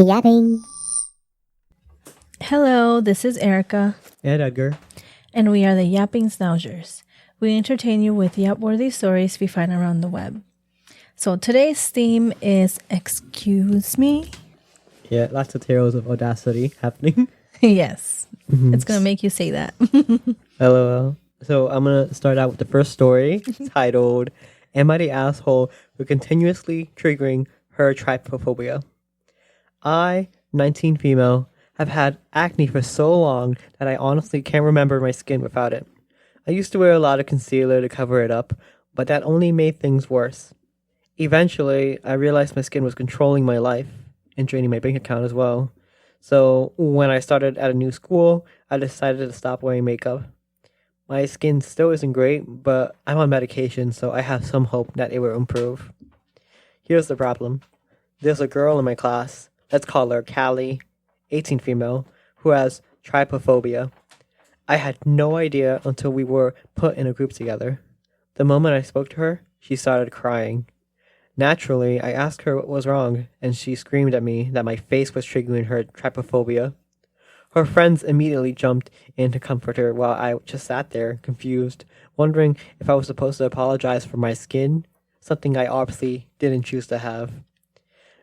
Yapping. Hello, this is Erica, And Edgar. and we are the Yapping Schnauzers. We entertain you with yap-worthy stories we find around the web. So today's theme is Excuse Me? Yeah, lots of tales of audacity happening. Yes, it's going to make you say that. LOL. So I'm going to start out with the first story titled, Am I the Asshole for Continuously Triggering Her Trypophobia? I, 19 female, have had acne for so long that I honestly can't remember my skin without it. I used to wear a lot of concealer to cover it up, but that only made things worse. Eventually, I realized my skin was controlling my life and draining my bank account as well. So when I started at a new school, I decided to stop wearing makeup. My skin still isn't great, but I'm on medication, so I have some hope that it will improve. Here's the problem. There's a girl in my class, let's call her Callie, 18 female, who has trypophobia. I had no idea until we were put in a group together. The moment I spoke to her, she started crying. Naturally, I asked her what was wrong, and she screamed at me that my face was triggering her trypophobia. Her friends immediately jumped in to comfort her while I just sat there, confused, wondering if I was supposed to apologize for my skin, something I obviously didn't choose to have.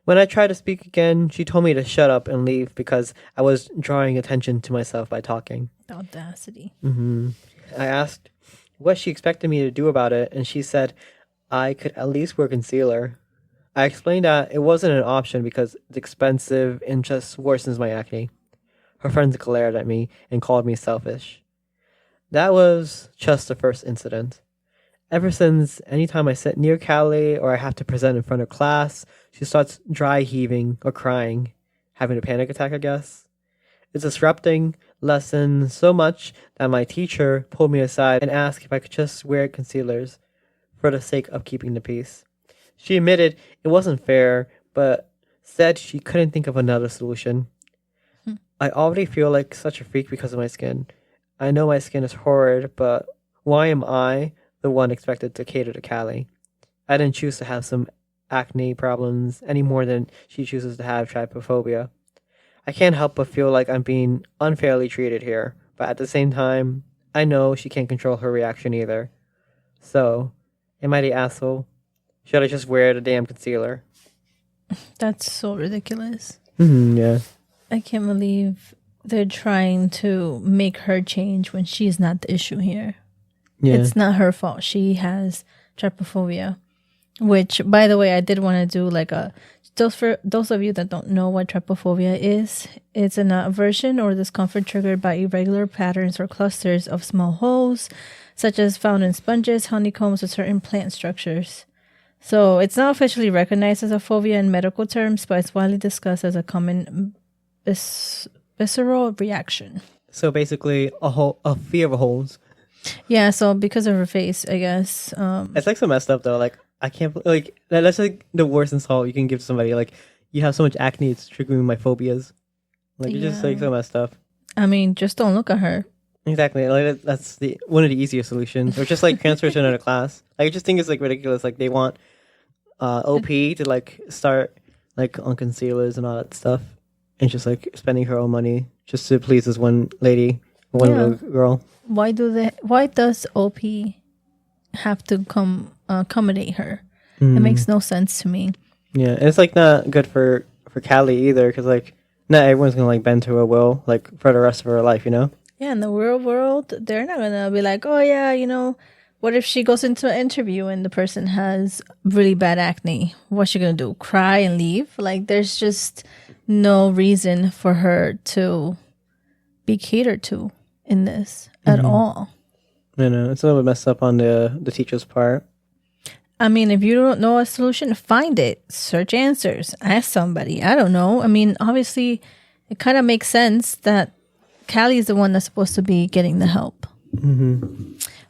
When I tried to speak again, she told me to shut up and leave because I was drawing attention to myself by talking. Audacity. I asked what she expected me to do about it, and she said I could at least wear concealer. I explained that it wasn't an option because it's expensive and just worsens my acne. Her friends glared at me and called me selfish. That was just the first incident. Ever since, anytime I sit near Callie or I have to present in front of class, she starts dry heaving or crying, having a panic attack, I guess. It's disrupting lessons so much that my teacher pulled me aside and asked if I could just wear concealers for the sake of keeping the peace. She admitted it wasn't fair, but said she couldn't think of another solution. I already feel like such a freak because of my skin. I know my skin is horrid, but why am I the one expected to cater to Callie? I didn't choose to have some acne problems any more than she chooses to have trypophobia. I can't help but feel like I'm being unfairly treated here, but at the same time, I know she can't control her reaction either. So, am I the asshole? Should I just wear the damn concealer? That's so ridiculous. Yeah. I can't believe they're trying to make her change when she's not the issue here. Yeah. It's not her fault. She has trypophobia, which, by the way, I did want to do like for those of you that don't know what trypophobia is, it's an aversion or discomfort triggered by irregular patterns or clusters of small holes, such as found in sponges, honeycombs, or certain plant structures. So it's not officially recognized as a phobia in medical terms, but it's widely discussed as a common visceral reaction. So basically, a fear of holes. Yeah, so because of her face, I guess. It's like so messed up though. Like I can't like that's like the worst insult you can give to somebody. Like you have so much acne, it's triggering my phobias. Like it's just like so messed up. I mean, just don't look at her. Exactly. Like that's one of the easiest solutions. Or just like transfer to another class. Like I just think it's like ridiculous. Like they want OP to like start like on concealers and all that stuff, and just like spending her own money just to please this one lady, little girl. Why does OP have to accommodate her? It makes no sense to me. Yeah, and it's like not good for Callie either, because like not everyone's gonna like bend to her will like for the rest of her life, you know. Yeah, in the real world, they're not gonna be like, oh yeah, what if she goes into an interview and the person has really bad acne? What's she gonna do? Cry and leave? Like, there's just no reason for her to be catered to in this at all. I know it's a little bit messed up on the teacher's part. I mean, if you don't know a solution, find it. Search answers. Ask somebody. I don't know. I mean, obviously, it kind of makes sense that Callie is the one that's supposed to be getting the help.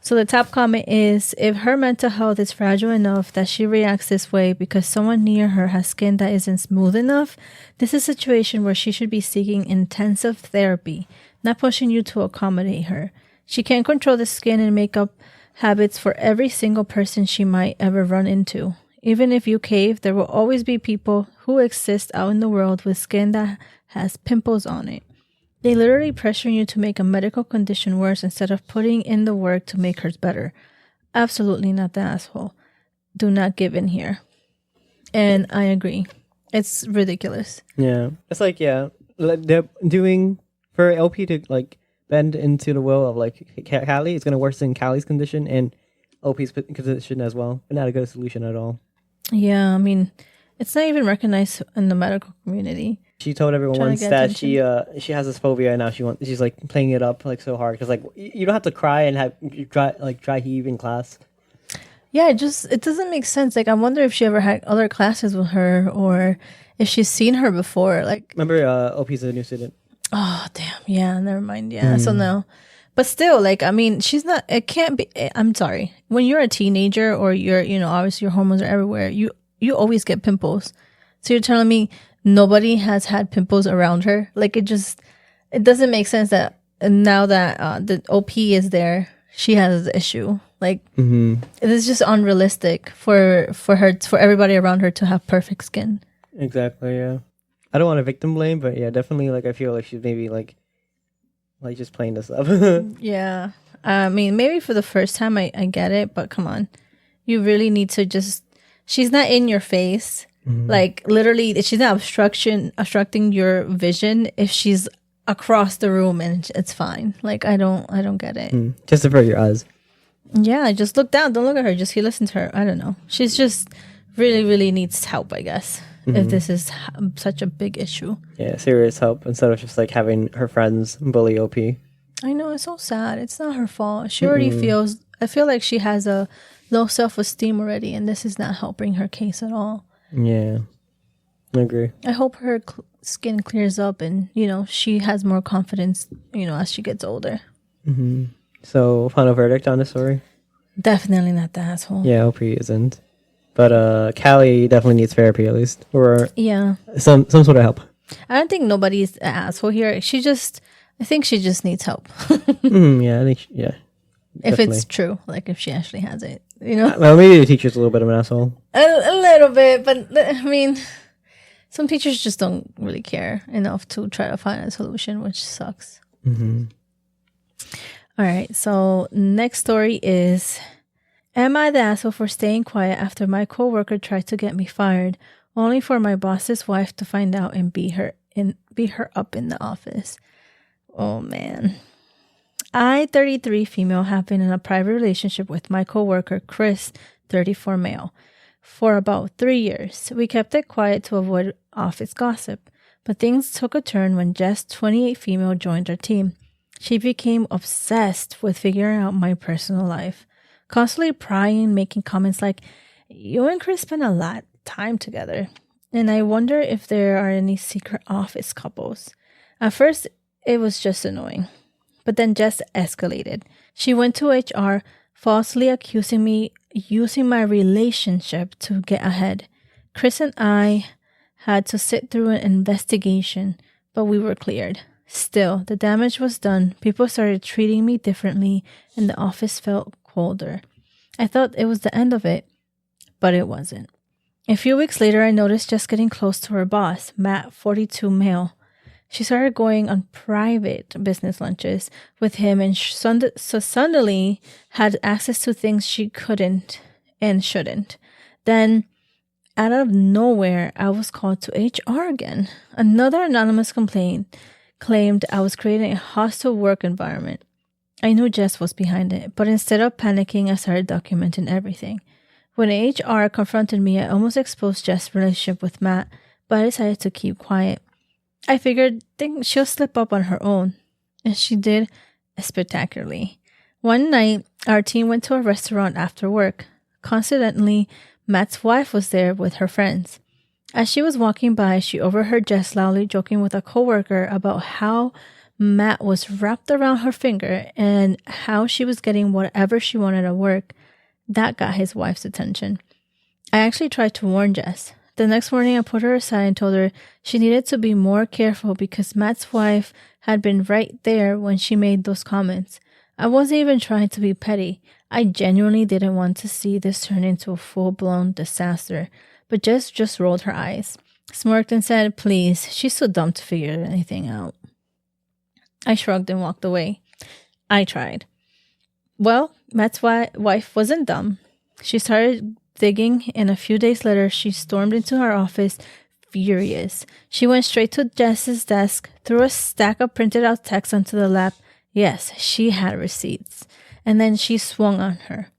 So the top comment is, if her mental health is fragile enough that she reacts this way because someone near her has skin that isn't smooth enough, this is a situation where she should be seeking intensive therapy, not pushing you to accommodate her. She can't control the skin and makeup habits for every single person she might ever run into. Even if you cave, there will always be people who exists out in the world with skin that has pimples on it. They literally pressure you to make a medical condition worse instead of putting in the work to make hers better. Absolutely not the asshole. Do not give in here. And I agree. It's ridiculous. Yeah. It's like, yeah, like they're doing for LP to like bend into the will of like Callie. It's going to worsen Callie's condition and OP's condition as well. But not a good solution at all. Yeah, I mean, it's not even recognized in the medical community. She told everyone once that she has this phobia and now she's like playing it up like so hard because like you don't have to cry and have dry heave in class. Yeah, it doesn't make sense. Like I wonder if she ever had other classes with her or if she's seen her before. Like remember, OP's a new student. Oh damn! Yeah, never mind. Yeah, so no, but still, like I mean, she's not. It can't be. I'm sorry. When you're a teenager or you're, obviously your hormones are everywhere. You always get pimples. So you're telling me nobody has had pimples around her? Like it doesn't make sense that now that the OP is there, she has the issue. Like it is just unrealistic for everybody around her to have perfect skin. Exactly. Yeah. I don't want to victim blame, but yeah, definitely. Like I feel like she's maybe like just playing this up. Yeah. I mean, maybe for the first time, I get it, but come on, you really need to just. She's not in your face. Like literally, she's not obstructing your vision. If she's across the room and it's fine. Like I don't get it. Just avert your eyes. Yeah, just look down. Don't look at her. Just listen to her. I don't know. She's just really, really needs help, I guess. If this is such a big issue. Yeah, serious help instead of just like having her friends bully OP. I know, it's so sad. It's not her fault. She already I feel like she has a low self-esteem already, and this is not helping her case at all. Yeah, I agree. I hope her skin clears up and, she has more confidence, as she gets older. So, final verdict on the story? Definitely not the asshole. Yeah, OP isn't. But Callie definitely needs therapy at least, or some sort of help. I don't think nobody's an asshole here. I think she just needs help. Yeah, I think if it's true, like if she actually has it, Well, maybe the teacher's a little bit of an asshole. A little bit, but I mean, some teachers just don't really care enough to try to find a solution, which sucks. All right, so next story is. Am I the asshole for staying quiet after my coworker tried to get me fired, only for my boss's wife to find out and beat her up in the office? Oh man. I, 33 female, have been in a private relationship with my coworker Chris, 34 male, for about 3 years. We kept it quiet to avoid office gossip, but things took a turn when Jess, 28 female, joined our team. She became obsessed with figuring out my personal life. Constantly prying, making comments like, you and Chris spend a lot of time together. And I wonder if there are any secret office couples. At first, it was just annoying. But then Jess escalated. She went to HR, falsely accusing me using my relationship to get ahead. Chris and I had to sit through an investigation, but we were cleared. Still, the damage was done. People started treating me differently, and the office felt colder. I thought it was the end of it, but it wasn't. A few weeks later, I noticed Jess getting close to her boss, Matt, 42 male. She started going on private business lunches with him and suddenly had access to things she couldn't and shouldn't. Then, out of nowhere, I was called to HR again. Another anonymous complaint claimed I was creating a hostile work environment. I knew Jess was behind it, but instead of panicking, I started documenting everything. When HR confronted me, I almost exposed Jess' relationship with Matt, but I decided to keep quiet. I figured she'll slip up on her own, and she did spectacularly. One night, our team went to a restaurant after work. Coincidentally, Matt's wife was there with her friends. As she was walking by, she overheard Jess loudly joking with a coworker about how Matt was wrapped around her finger and how she was getting whatever she wanted at work. That got his wife's attention. I actually tried to warn Jess. The next morning, I put her aside and told her she needed to be more careful because Matt's wife had been right there when she made those comments. I wasn't even trying to be petty. I genuinely didn't want to see this turn into a full-blown disaster. But Jess just rolled her eyes. smirked and said, "Please, she's so dumb to figure anything out." I shrugged and walked away. I tried. Well, Matt's wife wasn't dumb. She started digging, and a few days later, she stormed into our office, furious. She went straight to Jess's desk, threw a stack of printed out texts onto the lap. Yes, she had receipts. And then she swung on her.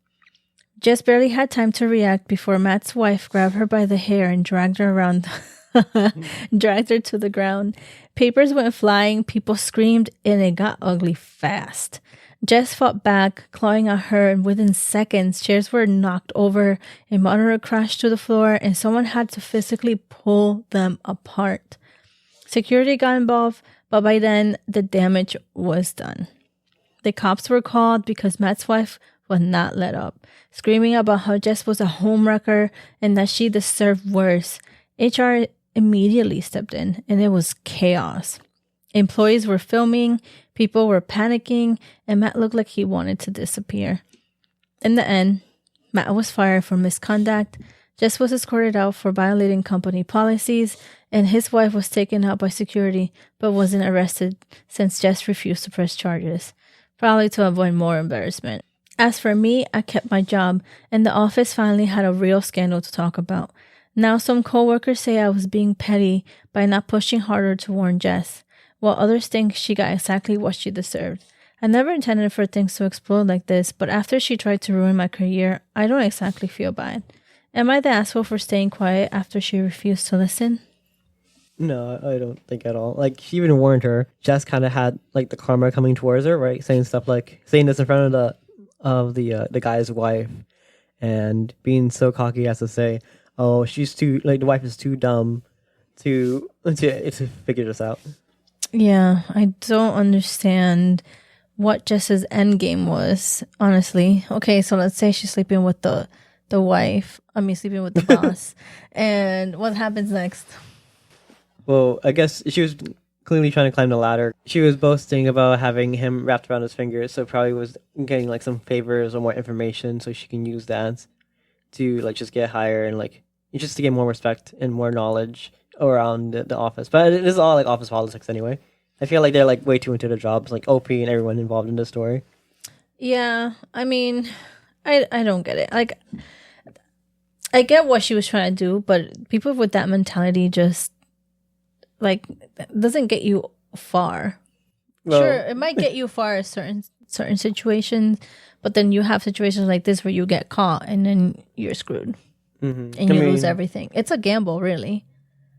Jess barely had time to react before Matt's wife grabbed her by the hair and dragged her around, dragged her to the ground. Papers went flying, people screamed, and it got ugly fast. Jess fought back, clawing at her, and within seconds, chairs were knocked over, a monitor crashed to the floor, and someone had to physically pull them apart. Security got involved, but by then, the damage was done. The cops were called because Matt's wife would not let up, screaming about how Jess was a homewrecker and that she deserved worse. HR immediately stepped in, and it was chaos. Employees were filming, people were panicking, and Matt looked like he wanted to disappear. In the end, Matt was fired for misconduct, Jess was escorted out for violating company policies, and his wife was taken out by security but wasn't arrested since Jess refused to press charges, probably to avoid more embarrassment. As for me, I kept my job, and the office finally had a real scandal to talk about. Now some coworkers say I was being petty by not pushing harder to warn Jess, while others think she got exactly what she deserved. I never intended for things to explode like this, but after she tried to ruin my career, I don't exactly feel bad. Am I the asshole for staying quiet after she refused to listen? No, I don't think at all. Like, she even warned her. Jess kind of had, like, the karma coming towards her, right? Saying stuff like, saying this in front of the guy's wife, and being so cocky as to say, oh, she's too, like, the wife is too dumb to figure this out. Yeah, I don't understand what Jess's end game was, honestly. Okay, so let's say she's sleeping with the wife. Sleeping with the boss. And what happens next? Well, I guess she was clearly trying to climb the ladder. She was boasting about having him wrapped around his fingers, so probably was getting like some favors or more information so she can use that to like just get higher and like just to get more respect and more knowledge around the office. But it is all like office politics anyway. I feel like they're like way too into their jobs, like OP and everyone involved in the story. Yeah, I mean, I don't get it. Like, I get what she was trying to do, but people with that mentality just like doesn't get you far. Well, sure, it might get you far in certain situations, but then you have situations like this where you get caught and then you're screwed and you lose everything. It's a gamble, really.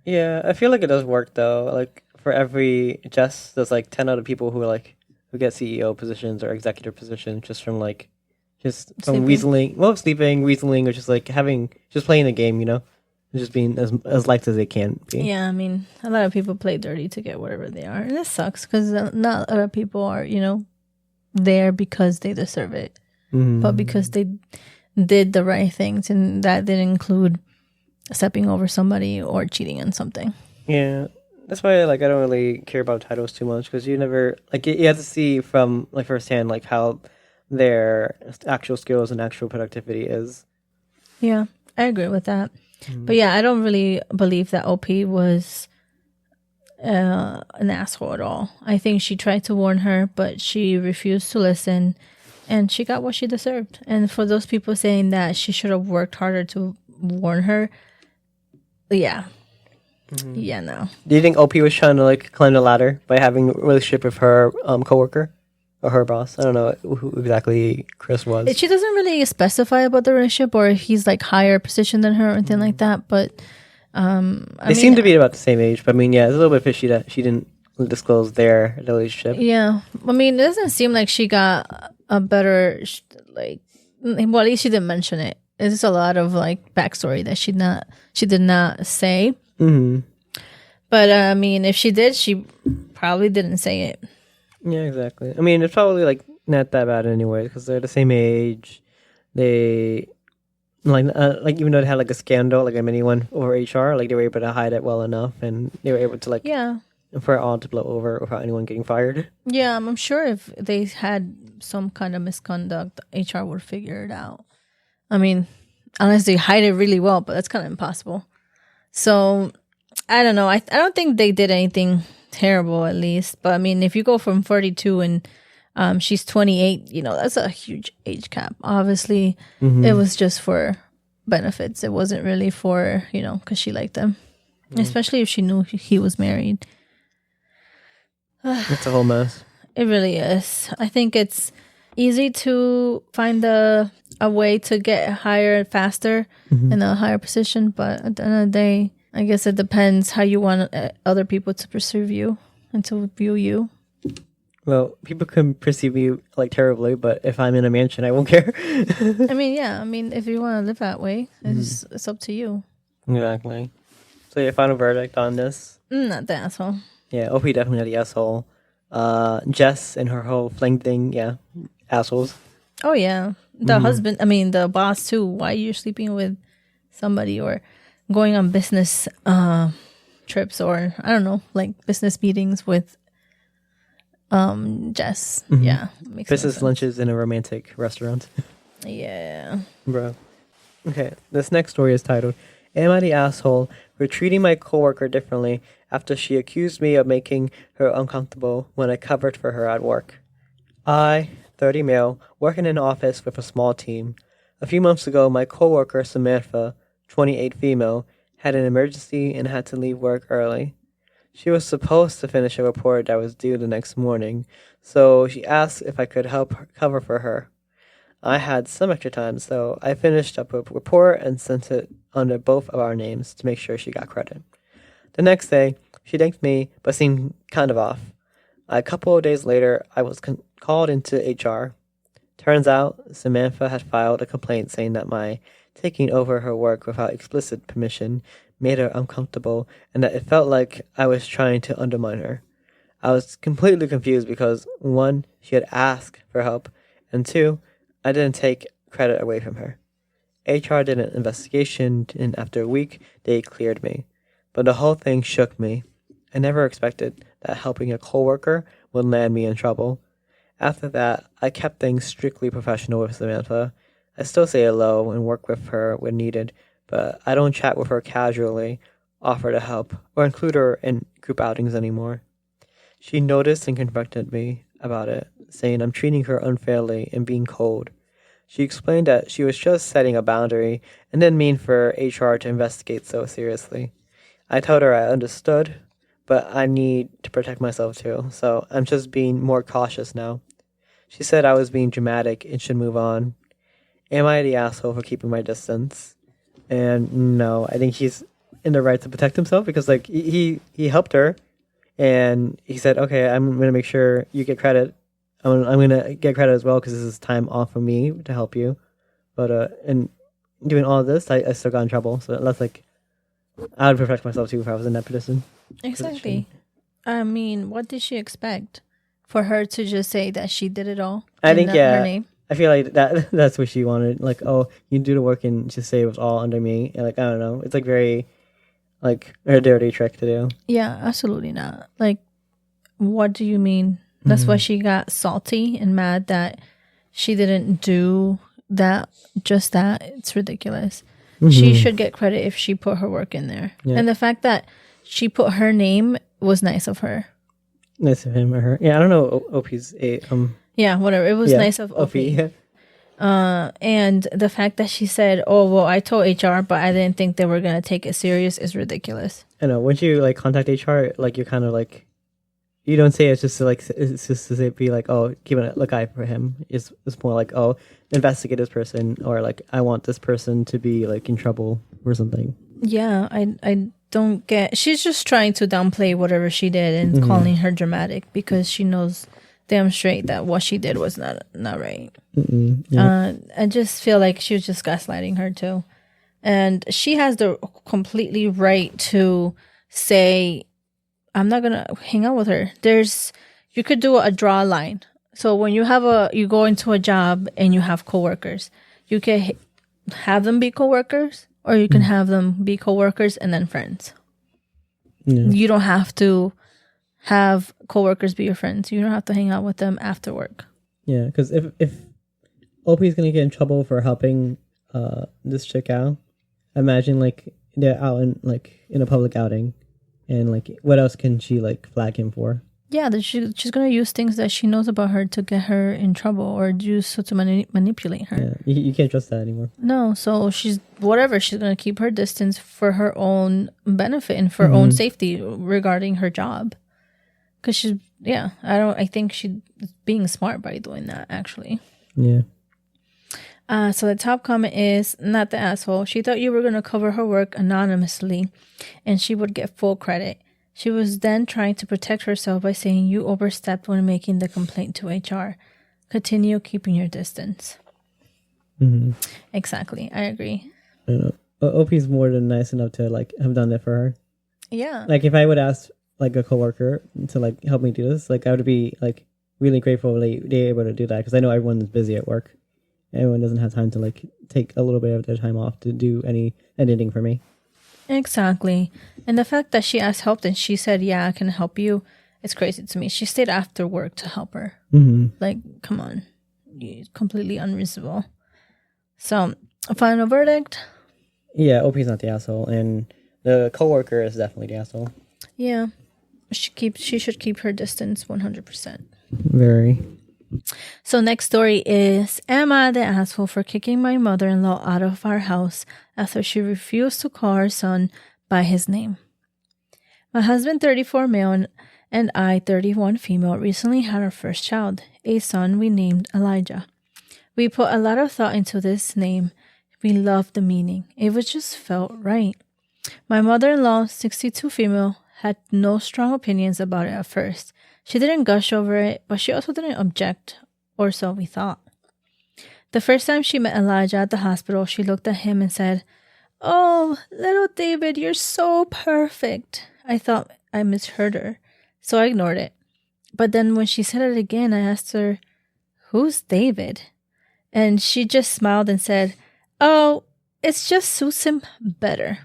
Yeah, I feel like it does work though. Like for every Jess, there's like 10 other people who get CEO positions or executive positions just from from weaseling, sleeping, weaseling, or just like playing the game, you know, just being as liked as they can be. Yeah, I mean, a lot of people play dirty to get whatever they are, and it sucks because not a lot of people are, you know, there because they deserve it, but because they did the right things, and that didn't include stepping over somebody or cheating on something. Yeah, that's why I don't really care about titles too much because you never you have to see from like firsthand like how their actual skills and actual productivity is. Yeah, I agree with that. But yeah, I don't really believe that OP was an asshole at all. I think she tried to warn her, but she refused to listen, and she got what she deserved. And for those people saying that she should have worked harder to warn her, yeah. Yeah, no. Do you think OP was trying to climb the ladder by having a relationship with her coworker? Or her boss. I don't know who exactly Chris was. She doesn't really specify about the relationship or if he's higher position than her or anything like that. But they seem to be about the same age. But yeah, it's a little bit fishy that she didn't disclose their relationship. Yeah, it doesn't seem like she got a better well, at least she didn't mention it. It's just a lot of backstory that she did not say. But if she did, she probably didn't say it. Yeah, exactly. It's probably not that bad anyway because they're the same age. They even though they had a scandal, a mini one over HR, they were able to hide it well enough, and they were able to for it all to blow over without anyone getting fired. Yeah, I'm sure if they had some kind of misconduct, HR would figure it out. Unless they hide it really well, but that's kind of impossible. So I don't know. I don't think they did anything terrible, at least. But I mean, if you go from 42 and she's 28, that's a huge age gap. Obviously, it was just for benefits. It wasn't really for, because she liked him. Especially if she knew he was married. It's a whole mess. It really is. I think it's easy to find a way to get higher faster in a higher position. But at the end of the day, I guess it depends how you want other people to perceive you and to view you. Well, people can perceive you like terribly, but if I'm in a mansion, I won't care. I mean, yeah. I mean, if you want to live that way, it's up to you. Exactly. So your final verdict on this? Not the asshole. Yeah, Opie definitely the asshole. Jess and her whole fling thing, yeah, assholes. Oh, yeah. The husband, I mean, the boss too. Why you're sleeping with somebody or going on business trips or, I don't know, like business meetings with Jess. Yeah. Makes Business lunches in a romantic restaurant. Yeah. Bro. Okay, this next story is titled, Am I the Asshole for Treating My Coworker Differently After She Accused Me of Making Her Uncomfortable When I Covered for Her at Work? I, 30 male, work in an office with a small team. A few months ago, my coworker Samantha, 28 female, had an emergency and had to leave work early. She was supposed to finish a report that was due the next morning, so she asked if I could help cover for her. I had some extra time, so I finished up a report and sent it under both of our names to make sure she got credit. The next day, she thanked me, but seemed kind of off. A couple of days later, I was called into HR. Turns out, Samantha had filed a complaint saying that my taking over her work without explicit permission made her uncomfortable and that it felt like I was trying to undermine her. I was completely confused because, 1, she had asked for help, and 2, I didn't take credit away from her. HR did an investigation, and after a week, they cleared me. But the whole thing shook me. I never expected that helping a coworker would land me in trouble. After that, I kept things strictly professional with Samantha. I still say hello and work with her when needed, but I don't chat with her casually, offer to help, or include her in group outings anymore. She noticed and confronted me about it, saying I'm treating her unfairly and being cold. She explained that she was just setting a boundary and didn't mean for HR to investigate so seriously. I told her I understood, but I need to protect myself too, so I'm just being more cautious now. She said I was being dramatic and should move on. Am I the asshole for keeping my distance? And no, I think he's in the right to protect himself because like he helped her and he said, okay, I'm going to make sure you get credit. I'm going to get credit as well because this is time off for me to help you. But and doing all of this, I still got in trouble. So that's like, I would protect myself too if I was in that position. Exactly. I mean, what did she expect? For her to just say that she did it all? I think, yeah. Her name? I feel like that's what she wanted. Like, oh, you do the work and just say it was all under me. And like, I don't know. It's like very, like, a dirty trick to do. Yeah, absolutely not. Like, what do you mean? That's why she got salty and mad that she didn't do that, just that. It's ridiculous. She should get credit if she put her work in there. Yeah. And the fact that she put her name was nice of her. Nice of him or her. Yeah, I don't know. Opie's yeah, whatever. It was nice of Opie. Yeah. And the fact that she said, "Oh, well, I told HR, but I didn't think they were gonna take it serious," is ridiculous. I know. Once you like contact HR, like you're kind of like, you don't say it's just to like it's just to say, be like, "Oh, keep an eye for him." It's more like, "Oh, investigate this person," or like, "I want this person to be like in trouble or something." Yeah, I don't get. She's just trying to downplay whatever she did and calling her dramatic because she knows damn straight that what she did was not right. Yeah. I just feel like she was just gaslighting her too, and she has the completely right to say, "I'm not gonna hang out with her." You could do a draw line. So when you go into a job and you have coworkers, you can have them be coworkers, or you can have them be coworkers and then friends. Yeah. You don't have to have coworkers be your friends. You don't have to hang out with them after work. Yeah, because if Opie's gonna get in trouble for helping this chick out, imagine like they're out in a public outing, And like, what else can she like flag him for? Yeah, that she's going to use things that she knows about her to get her in trouble or use so to manipulate her. Yeah, you can't trust that anymore. No, so she's going to keep her distance for her own benefit and for her own safety regarding her job. Because I think she's being smart by doing that, actually. Yeah. So the top comment is, not the asshole. She thought you were going to cover her work anonymously and she would get full credit. She was then trying to protect herself by saying you overstepped when making the complaint to HR. Continue keeping your distance. Mm-hmm. Exactly. I agree. I know. OP's more than nice enough to like have done that for her. Yeah. Like if I would ask like a coworker to like help me do this, like I would be like really grateful they're able to do that because I know everyone's busy at work. Everyone doesn't have time to like take a little bit of their time off to do any editing for me. Exactly. And the fact that she asked help and she said, yeah, I can help you, it's crazy to me. She stayed after work to help her. Mm-hmm. Like, come on. It's completely unreasonable. So, a final verdict? Yeah, OP's not the asshole, and the coworker is definitely the asshole. Yeah. She should keep her distance 100%. Very. So next story is, am I the asshole for kicking my mother-in-law out of our house after she refused to call her son by his name? My husband, 34 male, and I, 31 female, recently had our first child, a son we named Elijah. We put a lot of thought into this name. We loved the meaning. It was just felt right. My mother-in-law, 62 female, had no strong opinions about it at first. She didn't gush over it, but she also didn't object, or so we thought. The first time she met Elijah at the hospital, she looked at him and said, "Oh, little David, you're so perfect." I thought I misheard her, so I ignored it. But then when she said it again, I asked her, "Who's David?" And she just smiled and said, "Oh, it just suits him better."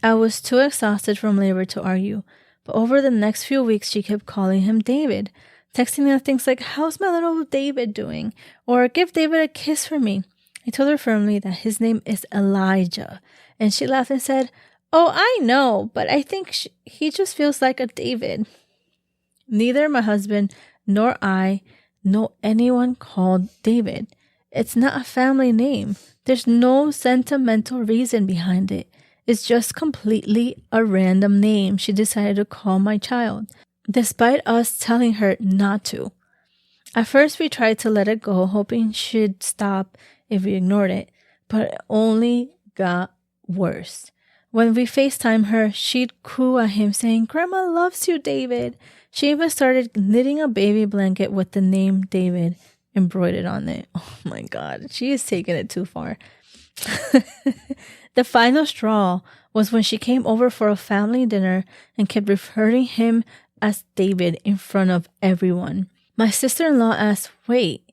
I was too exhausted from labor to argue. But over the next few weeks, she kept calling him David, texting me things like, "How's my little David doing?" Or "Give David a kiss for me." I told her firmly that his name is Elijah. And she laughed and said, "Oh, I know, but I think he just feels like a David." Neither my husband nor I know anyone called David. It's not a family name. There's no sentimental reason behind it. It's just completely a random name she decided to call my child, despite us telling her not to. At first, we tried to let it go, hoping she'd stop if we ignored it, but it only got worse. When we FaceTime her, she'd coo at him saying, "Grandma loves you, David." She even started knitting a baby blanket with the name David embroidered on it. Oh my God, she is taking it too far. The final straw was when she came over for a family dinner and kept referring him as David in front of everyone. My sister-in-law asked, "Wait,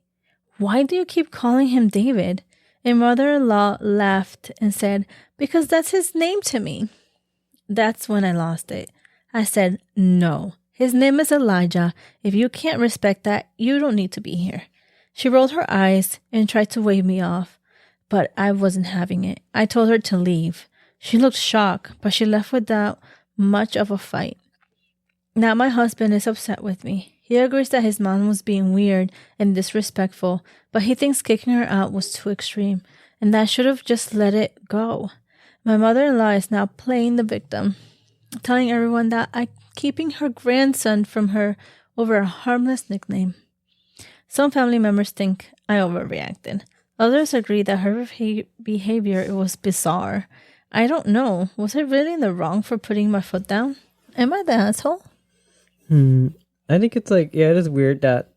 why do you keep calling him David?" And mother-in-law laughed and said, "Because that's his name to me." That's when I lost it. I said, "No, his name is Elijah. If you can't respect that, you don't need to be here." She rolled her eyes and tried to wave me off. But I wasn't having it. I told her to leave. She looked shocked, but she left without much of a fight. Now my husband is upset with me. He agrees that his mom was being weird and disrespectful, but he thinks kicking her out was too extreme, and that I should have just let it go. My mother-in-law is now playing the victim, telling everyone that I'm keeping her grandson from her over a harmless nickname. Some family members think I overreacted. Others agree that her behavior was bizarre. I don't know. Was I really in the wrong for putting my foot down? Am I the asshole? I think it's like, yeah, it is weird that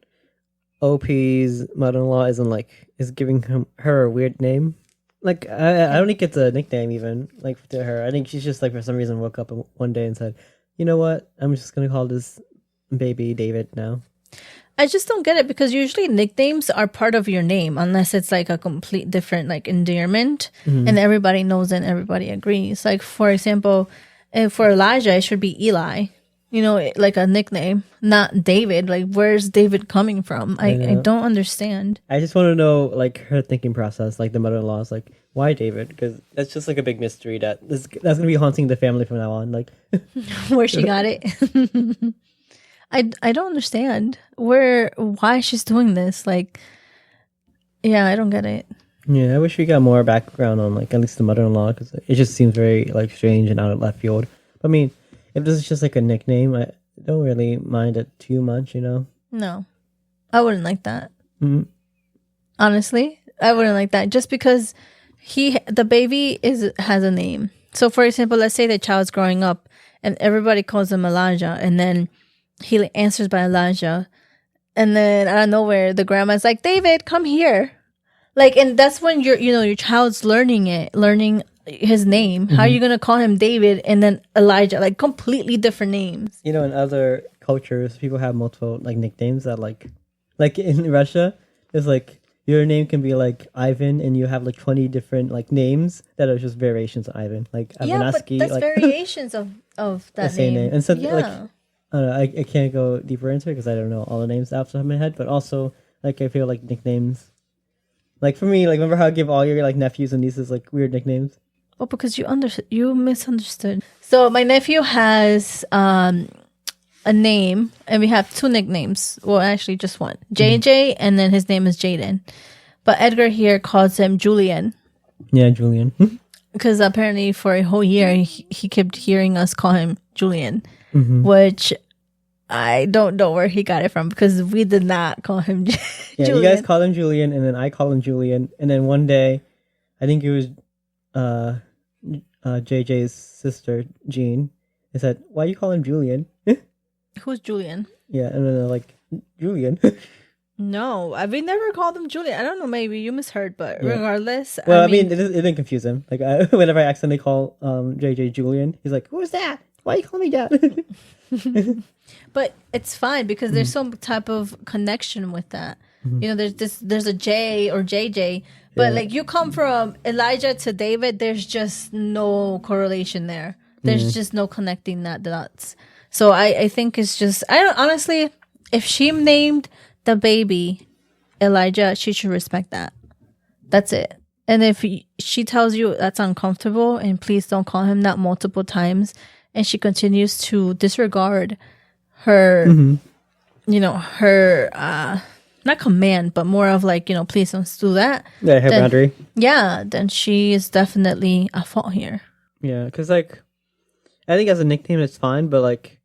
OP's mother-in-law is giving her a weird name. Like, I don't think it's a nickname even, like, to her. I think she's just, like, for some reason woke up one day and said, "You know what? I'm just going to call this baby David now." I just don't get it because usually nicknames are part of your name unless it's like a complete different like endearment and everybody knows and everybody agrees. Like, for example, for Elijah, it should be Eli. like a nickname, not David. Like, where's David coming from? I don't understand. I just want to know, like, her thinking process, like the mother-in-law is like, why David? Because that's just like a big mystery that's gonna be haunting the family from now on. Like, Where she got it. I don't understand why she's doing this. Like, yeah, I don't get it. Yeah, I wish we got more background on, like, at least the mother-in-law, because it just seems very, like, strange and out of left field. But, I mean, if this is just like a nickname, I don't really mind it too much, No, I wouldn't like that. Mm-hmm. Honestly, I wouldn't like that. Just because the baby has a name. So, for example, let's say the child's growing up and everybody calls him Elijah, and then he answers by Elijah, and then out of nowhere, the grandma's like, David, come here. Like, and that's when your child's learning his name. How are you gonna call him David and then Elijah? Like, completely different names. In other cultures, people have multiple, like, nicknames that, like in Russia, it's like your name can be like Ivan, and you have like 20 different, like, names that are just variations of Ivan, like Ivanovsky. But that's like variations of that the same name. And so, yeah. like, I don't know, I can't go deeper into it because I don't know all the names off the top of my head. But also, like, I feel like nicknames, like, for me, like, remember how I give all your, like, nephews and nieces, like, weird nicknames? Oh, because you misunderstood. So my nephew has a name, and we have two nicknames. Well, actually, just one, JJ, and then his name is Jaden. But Edgar here calls him Julian. Yeah, Julian. Because apparently for a whole year he kept hearing us call him Julian, which I don't know where he got it from, because we did not call him Yeah, Julian. you guys call him Julian, and then I call him Julian, and then one day, I think it was JJ's sister Jean. They said, "Why you call him Julian?" Who's Julian? Yeah, and then they're like, Julian. No, we never called him Julian. I don't know, maybe you misheard, but regardless. Well, I mean it didn't confuse him. Like, whenever I accidentally call JJ Julian, he's like, "Who's that? Why you call me that?" But it's fine because there's some type of connection with that. There's a J or JJ, but like, you come from Elijah to David, there's just no correlation there. There's just no connecting that dots. So I think it's just, honestly, if she named the baby Elijah, she should respect that. That's it. And if she tells you that's uncomfortable and please don't call him that multiple times, and she continues to disregard her, her, not command, but more of like, please don't do that. Yeah, her boundary. Yeah, then she is definitely at fault here. Yeah, because, like, I think as a nickname it's fine, but, like,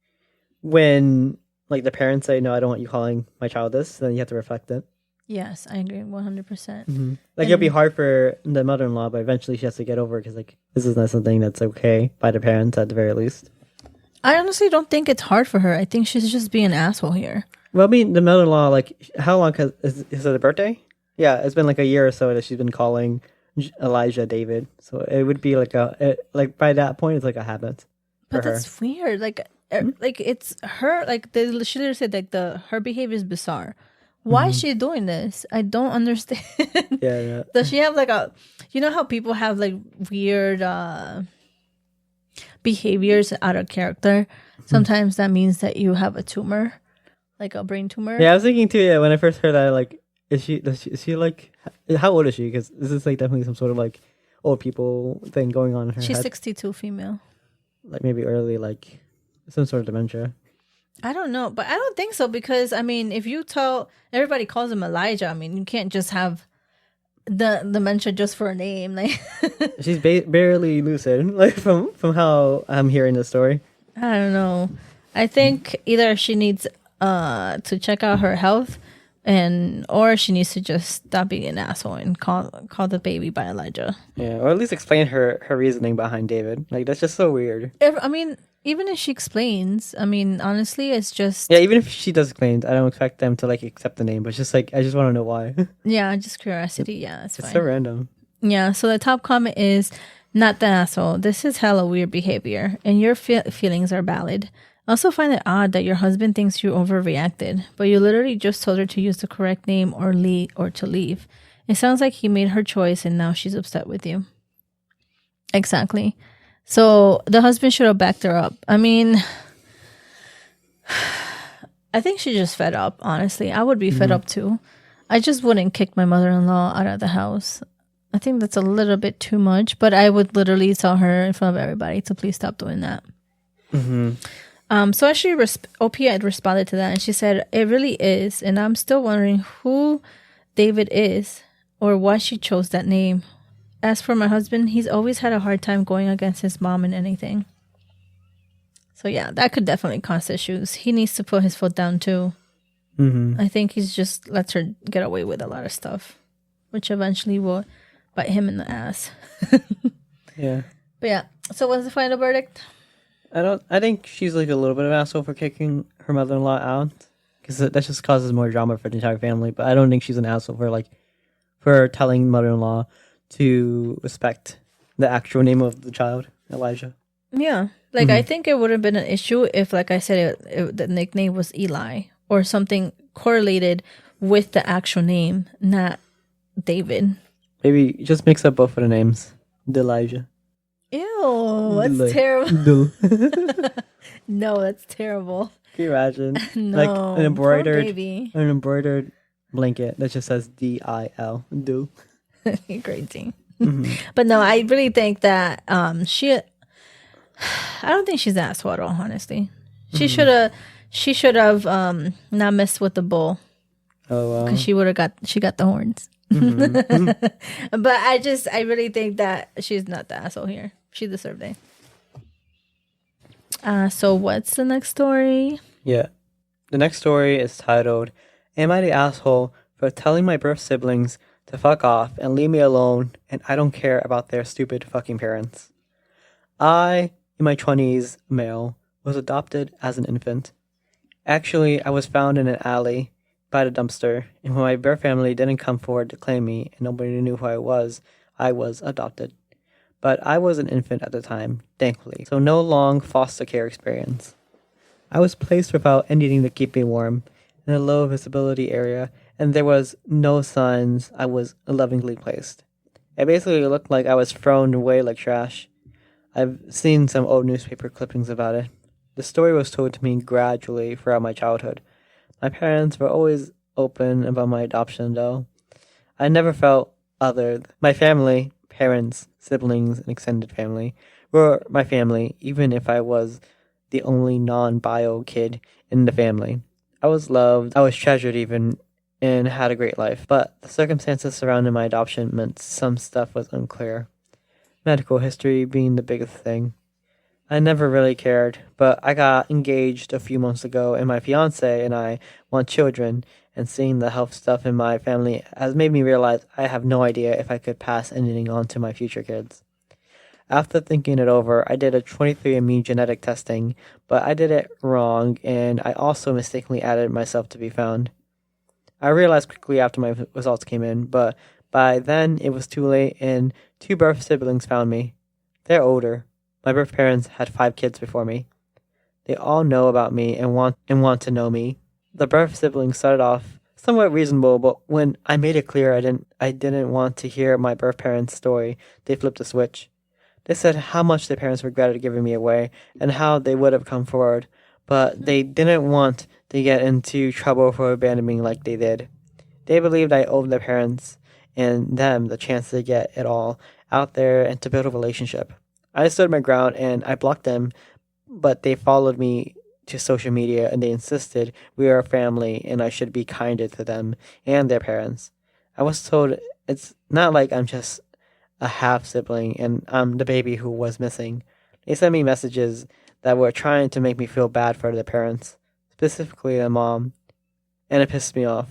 when, like, the parents say, "No, I don't want you calling my child this," then you have to reflect it. Yes, I agree 100%. Like, it'll be hard for the mother-in-law, but eventually she has to get over it, because, like, this is not something that's okay by the parents at the very least. I honestly don't think it's hard for her. I think she's just being an asshole here. Well, I mean, the mother-in-law, like, how long is it a birthday? Yeah, it's been like a year or so that she's been calling Elijah David. So it would be like like by that point, it's like a habit. But that's weird. Like it's her. Like, she literally said, like, her behavior is bizarre. Why is she doing this? I don't understand. Yeah. Does she have like how people have like weird behaviors out of character? Sometimes that means that you have a tumor, like a brain tumor. Yeah, I was thinking too. Yeah, when I first heard that, like, is she like, how old is she? Because this is like definitely some sort of like old people thing going on in her She's head. 62, female. Like, maybe early, like, some sort of dementia. I don't know, but I don't think so, because I mean, if you tell everybody calls him Elijah, I mean, you can't just have the dementia just for a name. Like, she's barely lucid, like, from how I'm hearing the story. I don't know. I think either she needs to check out her health, or she needs to just stop being an asshole and call the baby by Elijah. Yeah, or at least explain her reasoning behind David. Like, that's just so weird. I mean, even if she explains, I mean, honestly, it's just... Yeah, even if she does explain, I don't expect them to, like, accept the name, but it's just, like, I just want to know why. Yeah, just curiosity. Yeah, it's fine. It's so random. Yeah, so the top comment is, "Not the asshole. This is hella weird behavior, and your feelings are valid. I also find it odd that your husband thinks you overreacted, but you literally just told her to use the correct name or to leave. It sounds like he made her choice, and now she's upset with you." Exactly. So the husband should have backed her up. I mean, I think she's just fed up, honestly. I would be fed up too. I just wouldn't kick my mother-in-law out of the house. I think that's a little bit too much, but I would literally tell her in front of everybody to please stop doing that. So actually, OP had responded to that, and she said, it really is, and I'm still wondering who David is or why she chose that name. As for my husband, he's always had a hard time going against his mom in anything. So yeah, that could definitely cause issues. He needs to put his foot down too. I think he's just lets her get away with a lot of stuff, which eventually will bite him in the ass. Yeah. But yeah, so what's the final verdict? I think she's like a little bit of an asshole for kicking her mother-in-law out, because that just causes more drama for the entire family. But I don't think she's an asshole for telling mother-in-law to respect the actual name of the child, Elijah. Yeah. Like, I think it would have been an issue if, like I said, the nickname was Eli or something correlated with the actual name, not David. Maybe just mix up both of the names. Elijah. Ew, that's terrible. No, that's terrible. Can you imagine? No, like an poor baby. embroidered blanket that just says DIL. Dil. Crazy. But no, I really think that I don't think she's an asshole at all, honestly. She should have not messed with the bull. Oh wow. Because she got the horns. But I really think that she's not the asshole here. She deserved it. So what's the next story? Yeah. The next story is titled, Am I the Asshole for Telling My Birth Siblings to Fuck Off and Leave Me Alone and I Don't Care About Their Stupid Fucking Parents? I, in my 20s, male, was adopted as an infant. Actually, I was found in an alley by the dumpster, and when my birth family didn't come forward to claim me and nobody knew who I was adopted. But I was an infant at the time, thankfully, so no long foster care experience. I was placed without anything to keep me warm in a low visibility area, and there was no signs I was lovingly placed. It basically looked like I was thrown away like trash. I've seen some old newspaper clippings about it. The story was told to me gradually throughout my childhood. My parents were always open about my adoption, though. I never felt othered. My family, parents, siblings, and extended family were my family, even if I was the only non-bio kid in the family. I was loved, I was treasured even, and had a great life. But the circumstances surrounding my adoption meant some stuff was unclear. Medical history being the biggest thing. I never really cared, but I got engaged a few months ago, and my fiance and I want children, and seeing the health stuff in my family has made me realize I have no idea if I could pass anything on to my future kids. After thinking it over, I did a 23andMe genetic testing, but I did it wrong, and I also mistakenly added myself to be found. I realized quickly after my results came in, but by then it was too late, and 2 birth siblings found me. They're older. My birth parents had 5 kids before me. They all know about me and want to know me. The birth siblings started off somewhat reasonable, but when I made it clear I didn't want to hear my birth parents' story, they flipped a switch. They said how much their parents regretted giving me away and how they would have come forward, but they didn't want to get into trouble for abandoning me like they did. They believed I owed their parents and them the chance to get it all out there and to build a relationship. I stood my ground and I blocked them, but they followed me to social media and they insisted we are a family and I should be kinder to them and their parents. I was told it's not like I'm just a half sibling and I'm the baby who was missing. They sent me messages that were trying to make me feel bad for their parents, specifically their mom, and it pissed me off.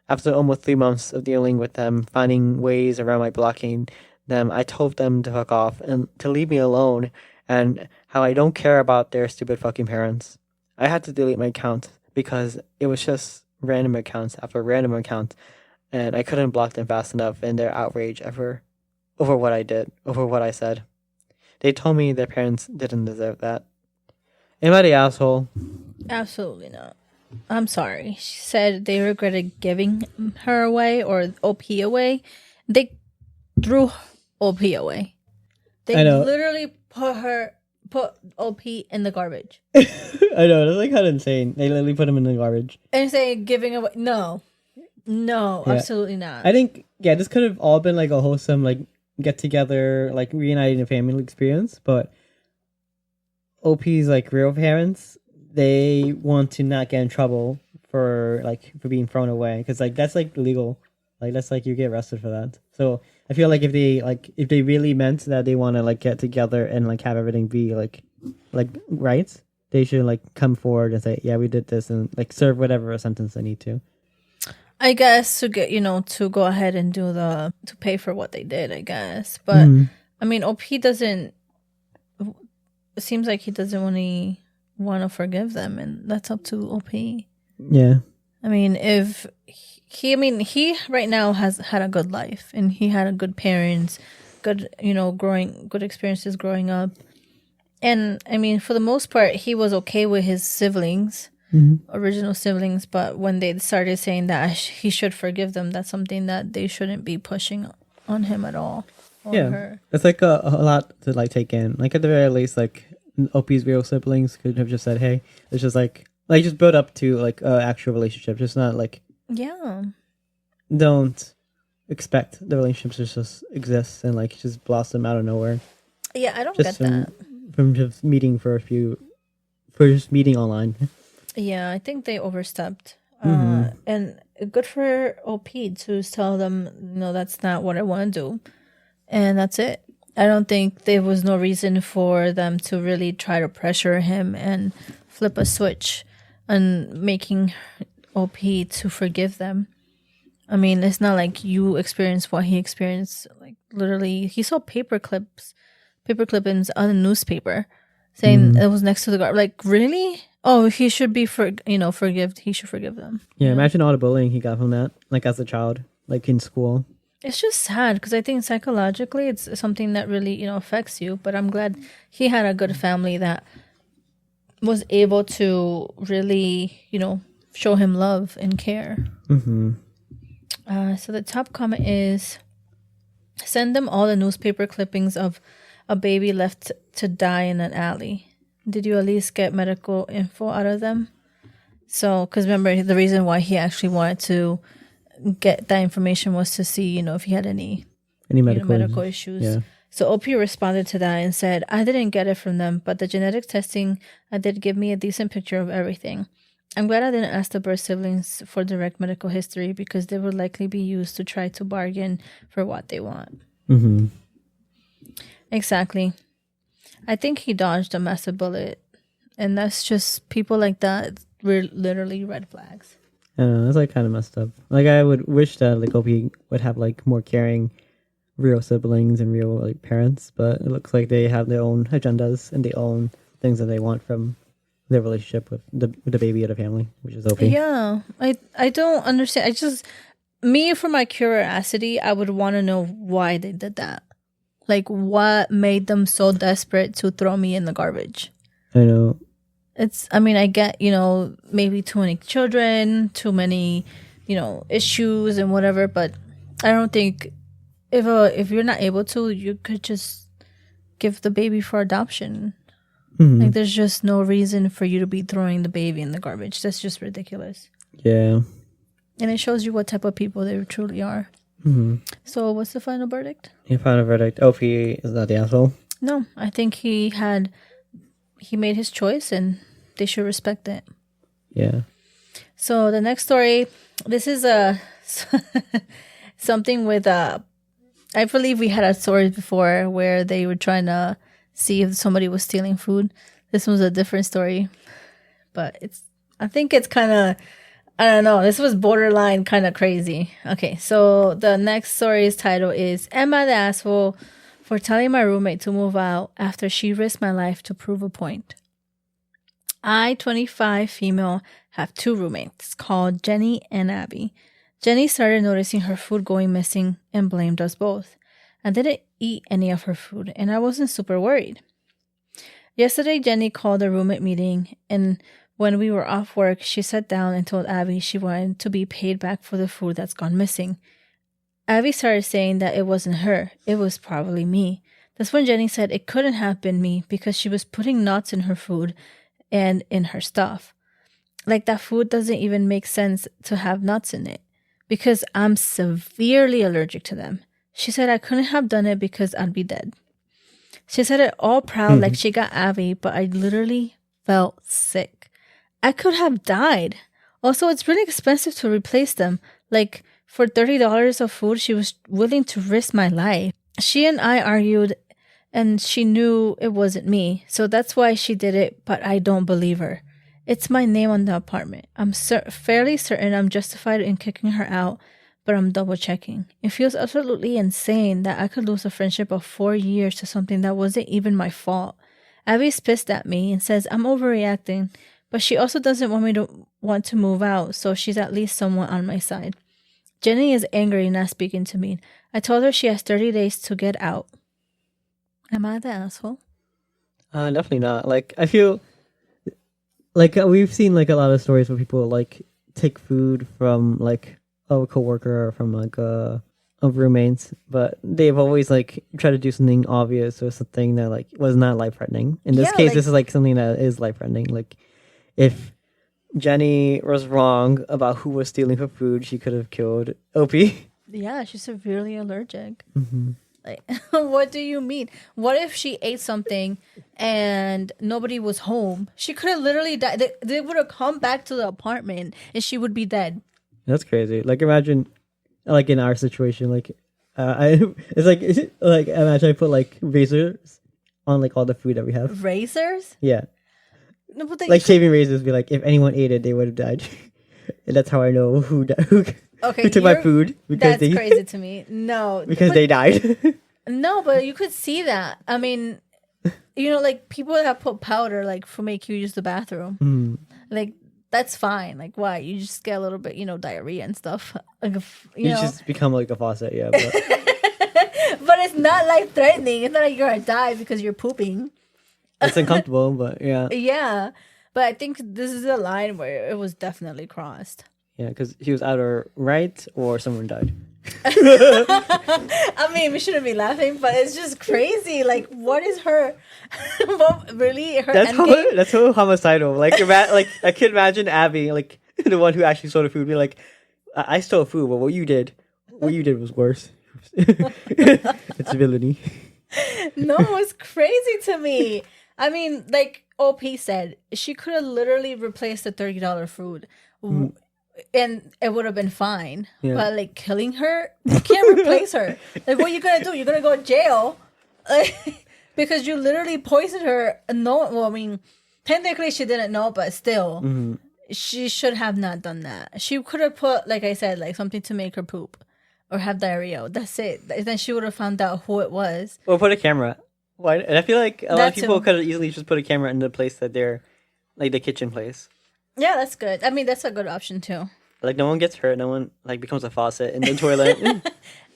After almost 3 months of dealing with them, finding ways around my blocking them, I told them to fuck off and to leave me alone and how I don't care about their stupid fucking parents. I had to delete my account because it was just random accounts after random account and I couldn't block them fast enough in their outrage over what I did, over what I said. They told me their parents didn't deserve that. Am I the asshole? Absolutely not. I'm sorry. She said they regretted giving her away or OP away. They threw OP away. They literally put put OP in the garbage. I know, that's like kind of insane. They literally put him in the garbage. And say giving away. No, Yeah. absolutely not. I think, yeah, this could have all been like a wholesome, like, get together, like, reuniting a family experience, but OP's, like, real parents, they want to not get in trouble for being thrown away, because, like, that's, like, illegal. Like, that's, like, you get arrested for that. So I feel like if they really meant that they want to, like, get together and, like, have everything be like right, they should, like, come forward and say, yeah, we did this, and, like, serve whatever sentence they need to. I guess to get to go ahead and to pay for what they did, I guess. But I mean, OP doesn't. It seems like he doesn't really want to forgive them, and that's up to OP. Yeah. I mean, if he right now has had a good life, and he had a good parents, good good experiences growing up, and I mean, for the most part, he was okay with his siblings. Original siblings, but when they started saying that he should forgive them, that's something that they shouldn't be pushing on him at all. Yeah, her. it's like a lot to like take in. Like at the very least, like OP's real siblings could have just said, "Hey, it's just like just build up to like an actual relationship, just not like don't expect the relationships to just exist and like just blossom out of nowhere." Yeah, I don't just get that from just meeting for just meeting online. Yeah, I think they overstepped. And good for OP to tell them, no, that's not what I want to do. And that's it. I don't think there was no reason for them to really try to pressure him and flip a switch and making OP to forgive them. I mean, it's not like you experienced what he experienced. Like, literally, he saw paper clippings on a newspaper saying it was next to the garbage. Like, really? Oh, he should be forgive. He should forgive them. Yeah, imagine all the bullying he got from that, like as a child, like in school. It's just sad because I think psychologically it's something that really affects you. But I'm glad he had a good family that was able to really show him love and care. So the top comment is, send them all the newspaper clippings of a baby left to die in an alley. Did you at least get medical info out of them? So, because remember, the reason why he actually wanted to get that information was to see, if he had any medical issues. Yeah. So OP responded to that and said, I didn't get it from them, but the genetic testing did give me a decent picture of everything. I'm glad I didn't ask the birth siblings for direct medical history because they would likely be used to try to bargain for what they want. Exactly. I think he dodged a massive bullet. And that's just people like that. We're literally red flags. I don't know, that's like kind of messed up. Like I would wish that like OP would have like more caring real siblings and real like parents, but it looks like they have their own agendas and their own things that they want from their relationship with the baby of the family, which is OP. Yeah. I don't understand. For my curiosity, I would want to know why they did that. Like, what made them so desperate to throw me in the garbage? I know. I get, maybe too many children, too many, issues and whatever, but I don't think if you're not able to, you could just give the baby for adoption. Like, there's just no reason for you to be throwing the baby in the garbage. That's just ridiculous. Yeah. And it shows you what type of people they truly are. So what's the final verdict? The final verdict, OP is not the asshole. No, I think he made his choice and they should respect it. Yeah. So the next story, this is something with I believe we had a story before where they were trying to see if somebody was stealing food. This one's a different story, but I think it's kind of, I don't know. This was borderline kind of crazy. Okay, so the next story's title is, Am I the asshole for telling my roommate to move out after she risked my life to prove a point? I, 25 female, have two roommates called Jenny and Abby. Jenny started noticing her food going missing and blamed us both. I didn't eat any of her food and I wasn't super worried. Yesterday, Jenny called a roommate meeting, and when we were off work, she sat down and told Abby she wanted to be paid back for the food that's gone missing. Abby started saying that it wasn't her, it was probably me. That's when Jenny said it couldn't have been me because she was putting nuts in her food and in her stuff. Like that food doesn't even make sense to have nuts in it because I'm severely allergic to them. She said I couldn't have done it because I'd be dead. She said it all proud like she got Abby, but I literally felt sick. I could have died. Also, it's really expensive to replace them. Like for $30 of food, she was willing to risk my life. She and I argued and she knew it wasn't me. So that's why she did it, but I don't believe her. It's my name on the apartment. I'm fairly certain I'm justified in kicking her out, but I'm double checking. It feels absolutely insane that I could lose a friendship of 4 years to something that wasn't even my fault. Abby's pissed at me and says I'm overreacting, but she also doesn't want me to want to move out, so she's at least somewhat on my side. Jenny is angry and not speaking to me. I told her she has 30 days to get out. Am I the asshole? Definitely not. Like, I feel like we've seen like a lot of stories where people like take food from like a coworker or from like a roommates, but they've always like tried to do something obvious or something that like was not life threatening. In this case, this is like something that is life threatening. Like, if Jenny was wrong about who was stealing her food, she could have killed Opie. Yeah, she's severely allergic. Mm-hmm. Like, what do you mean? What if she ate something and nobody was home? She could have literally died. They would have come back to the apartment and she would be dead. That's crazy. Like, imagine, like in our situation, like, it's like imagine I put like razors on like all the food that we have. Razors? Yeah. No, but like shaving razors. Be like, if anyone ate it, they would have died. And that's how I know who took my food. Because that's crazy to me. No. Because they died. No, but you could see that. I mean, you know, like people that put powder like for make you use the bathroom. Mm. Like, that's fine. Like, why? You just get a little bit, diarrhea and stuff. Like, you know. Just become like a faucet, yeah. But, but it's not life threatening. It's not like you're gonna die because you're pooping. It's uncomfortable, but yeah. Yeah. But I think this is a line where it was definitely crossed. Yeah, because she was either right or someone died. I mean, we shouldn't be laughing, but it's just crazy. Like, what is her? Really, her endgame? That's so homicidal. Like, I could imagine Abby, like the one who actually stole the food, be like, "I stole food, but what you did was worse. It's villainy." No, it's crazy to me. I mean, like OP said, she could have literally replaced the $30 food. And it would have been fine. Yeah. But like killing her, you can't replace her. Like, what are you gonna do? You're gonna go to jail, because you literally poisoned her. No, well, I mean, technically she didn't know, but still, she should have not done that. She could have put, like I said, like something to make her poop or have diarrhea. That's it. Then she would have found out who it was. Or put a camera. Why? And I feel like a lot of people could have easily just put a camera in the place that they're, like the kitchen place. Yeah, that's good. I mean, that's a good option too. Like, no one gets hurt. No one becomes a faucet in the toilet.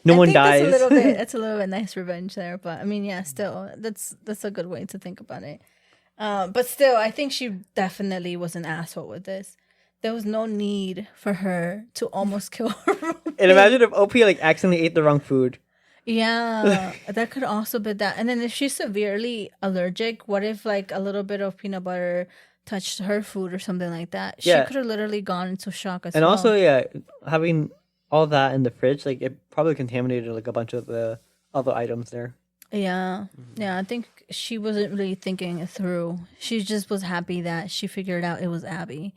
No one dies. That's a little bit nice revenge there. But I mean, yeah, still, that's a good way to think about it. But still, I think she definitely was an asshole with this. There was no need for her to almost kill her roommate. And imagine if OP accidentally ate the wrong food. Yeah, that could also be that. And then if she's severely allergic, what if like a little bit of peanut butter touched her food or something like that? She could have literally gone into shock as well. And also, having all that in the fridge, like it probably contaminated like a bunch of the other items there. Yeah. Yeah, I think she wasn't really thinking it through. She just was happy that she figured out it was Abby.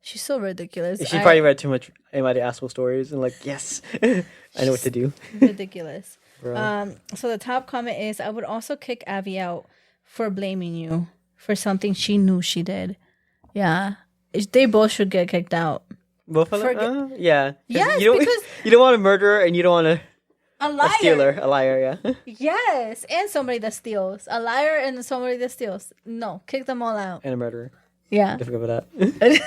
She's so ridiculous. She probably read too much Am I the Asshole stories and like, yes, I know what to do. Ridiculous. So the top comment is, I would also kick Abby out for blaming you for something she knew she did. Yeah. They both should get kicked out. Both of them? Yeah. Yes, because you don't want a murderer and you don't want a stealer. A liar, yeah. Yes, and somebody that steals. A liar and somebody that steals. No, kick them all out. And a murderer. Yeah. Don't forget about that.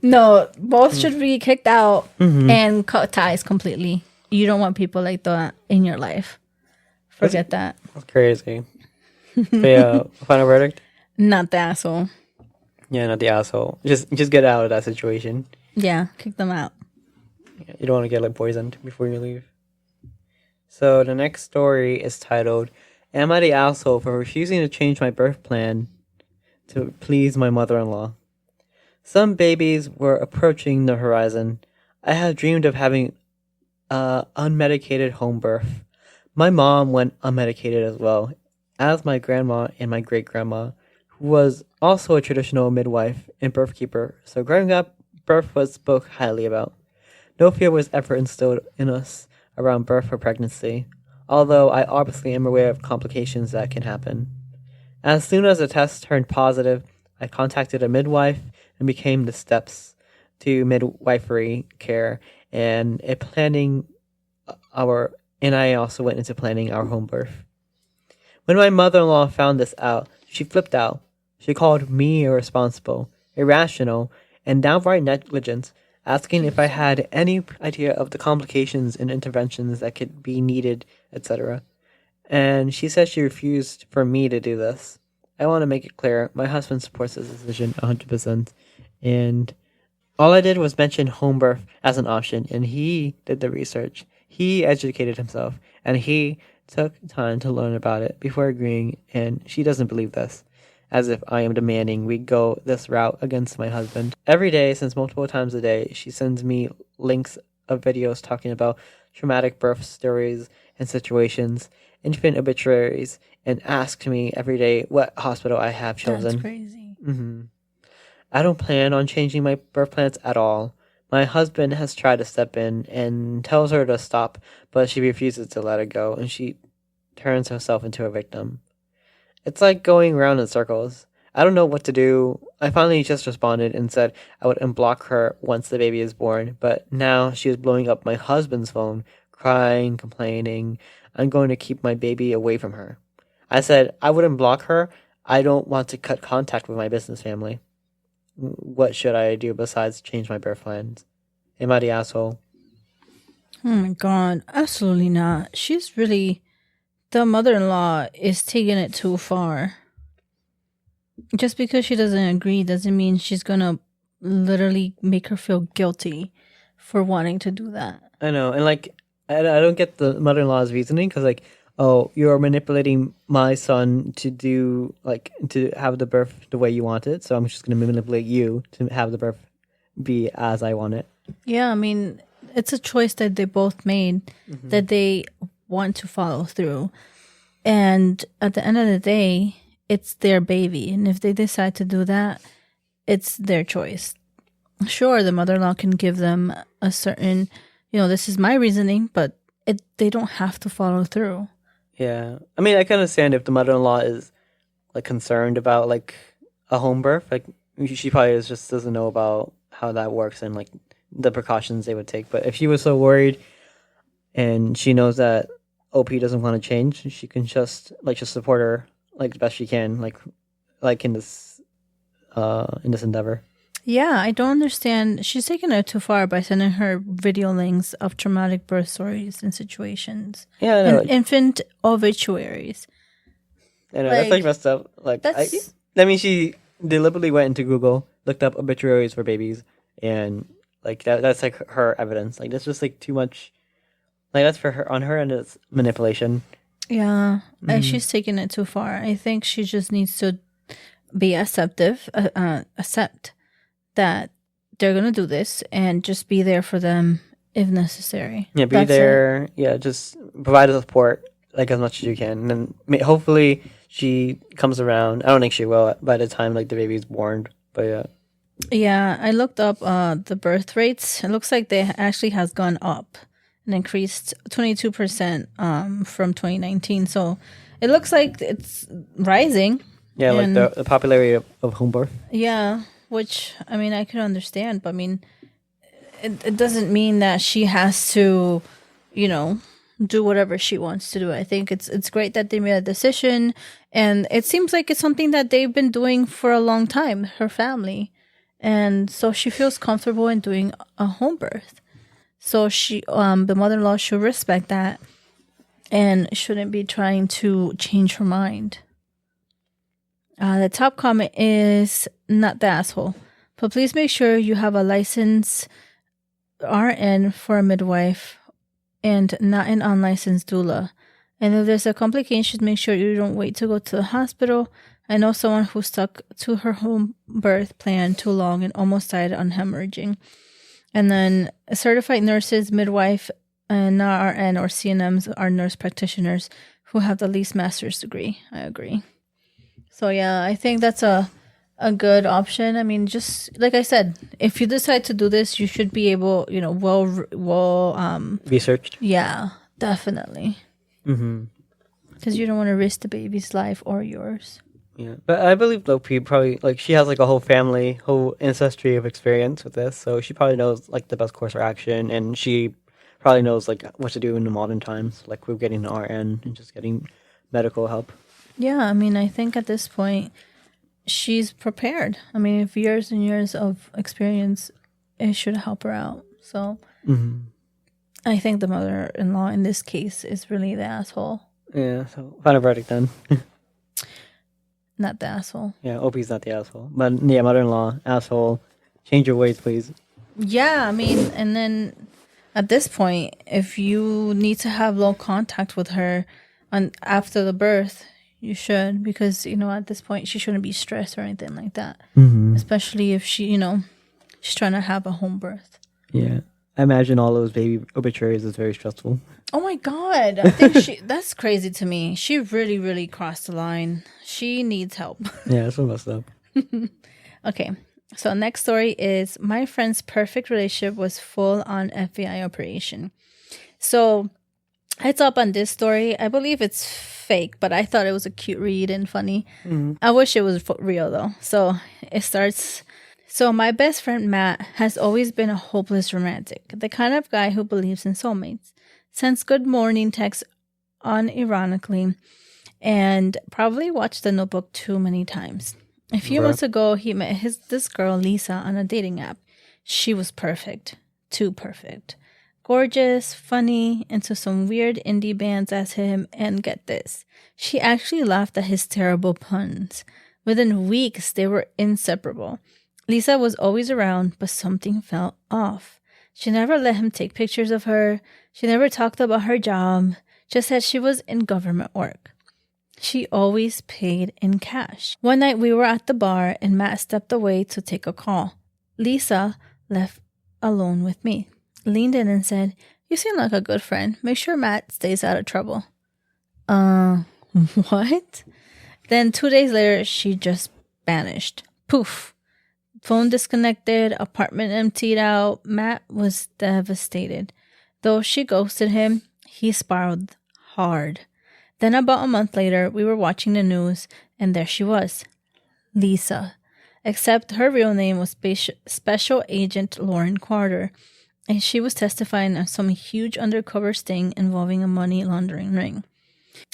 No, both should be kicked out and cut ties completely. You don't want people like that in your life. Forget that. That's crazy. So yeah, final verdict? Not the asshole. Yeah, not the asshole. Just get out of that situation. Yeah, kick them out. Yeah, you don't want to get like poisoned before you leave. So the next story is titled, Am I the asshole for refusing to change my birth plan to please my mother-in-law? Some babies were approaching the horizon. I had dreamed of having unmedicated home birth. My mom went unmedicated as well, as my grandma and my great-grandma, who was also a traditional midwife and birth keeper, so growing up, birth was spoke highly about. No fear was ever instilled in us around birth or pregnancy, although I obviously am aware of complications that can happen. As soon as the test turned positive, I contacted a midwife and became the steps to midwifery care and I also went into planning our home birth. When my mother-in-law found this out, she flipped out. She called me irresponsible, irrational, and downright negligent, asking if I had any idea of the complications and interventions that could be needed, etc. And she said she refused for me to do this. I want to make it clear, my husband supports this decision 100%, and all I did was mention home birth as an option, and he did the research. He educated himself, and he took time to learn about it before agreeing, and she doesn't believe this, as if I am demanding we go this route against my husband. Every day, since multiple times a day, she sends me links of videos talking about traumatic birth stories and situations, infant obituaries, and asks me every day what hospital I have chosen. That's crazy. I don't plan on changing my birth plans at all. My husband has tried to step in and tells her to stop, but she refuses to let it go, and she turns herself into a victim. It's like going around in circles. I don't know what to do. I finally just responded and said I would unblock her once the baby is born, but now she is blowing up my husband's phone, crying, complaining. I'm going to keep my baby away from her. I said I wouldn't block her. I don't want to cut contact with my business family. What should I do besides change my birth plans? Am I the asshole? Oh my god, absolutely not. She's really, the mother-in-law is taking it too far. Just because she doesn't agree doesn't mean she's gonna literally make her feel guilty for wanting to do that. I know, and like, I don't get the mother-in-law's reasoning, because like, oh, you're manipulating my son to do, like, to have the birth the way you want it, so I'm just going to manipulate you to have the birth be as I want it. Yeah, I mean, it's a choice that they both made that they want to follow through. And at the end of the day, it's their baby. And if they decide to do that, it's their choice. Sure, the mother-in-law can give them a certain, this is my reasoning, but they don't have to follow through. Yeah. I mean, I can understand if the mother-in-law is, like, concerned about, like, a home birth. Like, she probably just doesn't know about how that works and, like, the precautions they would take. But if she was so worried and she knows that OP doesn't want to change, she can just support her, like, the best she can, like in this endeavor. Yeah, I don't understand. She's taking it too far by sending her video links of traumatic birth stories and situations. Yeah, I know. And infant obituaries. I know, that's, like, messed up. Like, I mean, she deliberately went into Google, looked up obituaries for babies, and, like, that's, like, her evidence. Like, that's just, like, too much. Like, that's for her, on her end, it's manipulation. Yeah, and she's taking it too far. I think she just needs to be accept that they're going to do this and just be there for them if necessary. Yeah, be there. Yeah, just provide the support, like, as much as you can. And then hopefully she comes around. I don't think she will by the time, like, the baby's born. But yeah. Yeah, I looked up the birth rates. It looks like they actually has gone up and increased 22% from 2019. So it looks like it's rising. Yeah, like the popularity of home birth. Yeah. Which, I mean, I could understand, but I mean, it doesn't mean that she has to, do whatever she wants to do. I think it's great that they made a decision, and it seems like it's something that they've been doing for a long time, her family. And so she feels comfortable in doing a home birth. So the mother-in-law should respect that and shouldn't be trying to change her mind. The top comment is not the asshole, but please make sure you have a licensed RN for a midwife and not an unlicensed doula, And if there's a complication, make sure you don't wait to go to the hospital. I know someone who stuck to her home birth plan too long and almost died on hemorrhaging. And then certified nurses, midwife, and not RN or CNMs are nurse practitioners who have the least master's degree. I agree. So yeah, I think that's a good option. I mean, just like I said, if you decide to do this, you should be able, Researched. yeah, definitely. Because you don't want to risk the baby's life or yours. Yeah, but I believe Lopi probably like she has like a whole family, whole ancestry of experience with this, so she probably knows like the best course of action, and she probably knows like what to do in the modern times, like we're getting the RN and just getting medical help. Yeah, I mean, I think at this point she's prepared. I mean, if years and years of experience, it should help her out. So I think the mother-in-law in this case is really the asshole. Yeah, so final verdict then. Not the asshole. Yeah, Opie's not the asshole. But yeah, mother-in-law, asshole. Change your ways, please. Yeah, I mean, and then at this point, if you need to have low contact with her after the birth, you should, because, at this point, she shouldn't be stressed or anything like that. Especially if she's trying to have a home birth. Yeah. I imagine all those baby obituaries is very stressful. Oh my God. I think that's crazy to me. She really, really crossed the line. She needs help. Yeah, that's what messed up. Okay. So next story is my friend's perfect relationship was full on FBI operation. So heads up on this story. I believe it's fake, but I thought it was a cute read and funny. I wish it was real though. So it starts. So my best friend Matt has always been a hopeless romantic, the kind of guy who believes in soulmates. Sends good morning texts unironically, and probably watched The Notebook too many times. A few months ago, he met this girl Lisa on a dating app. She was perfect, too perfect, gorgeous, funny, into some weird indie bands as him. And get this, she actually laughed at his terrible puns. Within weeks, they were inseparable. Lisa was always around, but something felt off. She never let him take pictures of her. She never talked about her job, just said she was in government work. She always paid in cash. One night we were at the bar and Matt stepped away to take a call. Lisa left alone with me, leaned in and said, "You seem like a good friend. Make sure Matt stays out of trouble." What? Then 2 days later, she just vanished. Poof. Phone disconnected, apartment emptied out. Matt was devastated. Though she ghosted him, he spiraled hard. Then about a month later, we were watching the news, and there she was, Lisa. Except her real name was Special Agent Lauren Carter, and she was testifying on some huge undercover sting involving a money laundering ring.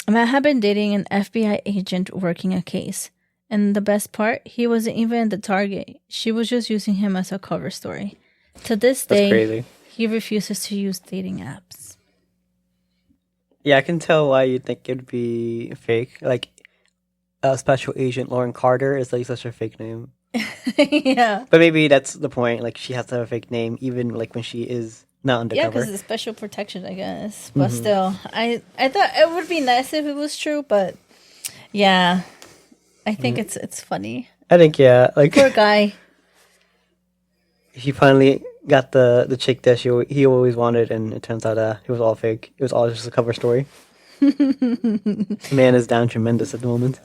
Matt had been dating an FBI agent working a case. And the best part, he wasn't even the target. She was just using him as a cover story. To this day, crazy. He refuses to use dating apps. Yeah, I can tell why you think it'd be fake. Like, Special Agent Lauren Carter is like such a fake name. Yeah. But maybe that's the point. Like, she has to have a fake name, even like when she is not undercover. Yeah, because it's special protection, I guess. But still, I thought it would be nice if it was true, but yeah. I think it's funny. I think, yeah. Like, poor guy. He finally got the chick that he always wanted, and it turns out it was all fake. It was all just a cover story. Man is down tremendous at the moment.